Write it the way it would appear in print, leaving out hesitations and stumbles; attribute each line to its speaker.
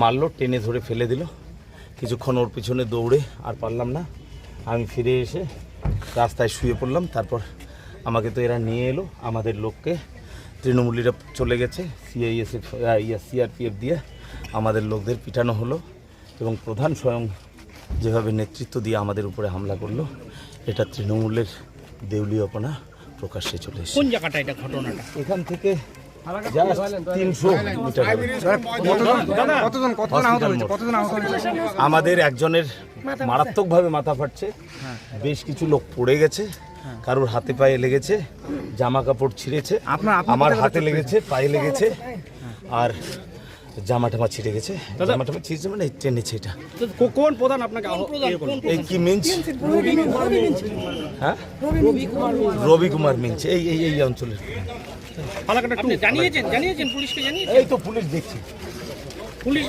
Speaker 1: মারলো, টেনে ধরে ফেলে দিল। কিছুক্ষণ ওর পিছনে দৌড়ে আর পারলাম না, আমি ফিরে এসে রাস্তায় শুয়ে পড়লাম। তারপর আমাকে তো এরা নিয়ে এলো, আমাদের লোককে তৃণমূলীরা চলে গেছে, সিআরপিএফ দিয়ে আমাদের লোকদের পিটানো হলো এবং প্রধান স্বয়ং যেভাবে নেতৃত্ব দিয়ে আমাদের উপরে হামলা করলো, এটা তৃণমূলের দেউলিয়াপনা প্রকাশ্যে চলে এসেছে।
Speaker 2: কোন জায়গাটা এটা ঘটনাটা?
Speaker 1: এখান থেকে 300 মিটার আমাদের একজনের মারাত্মকভাবে মাথা ফাটছে, বেশ কিছু লোক পড়ে গেছে, কারোর হাতে পায়ে লেগেছে, জামা কাপড় ছিঁড়েছে, আমার হাতে লেগেছে, পায়ে লেগেছে, আর জামা টামা ছিঁড়ে গেছে। জামা টামা ছিঁড়েছে মানে টেনেছে। এটা
Speaker 2: কোন প্রধান আপনাকে
Speaker 1: এই কি মিঞ্চ? হ্যাঁ, রবি কুমার মিঞ্চ, এই অঞ্চলের।
Speaker 2: জানিয়েছেন পুলিশকে? জানিয়েছেন?
Speaker 1: এই তো পুলিশ দেখছি।
Speaker 2: পুলিশ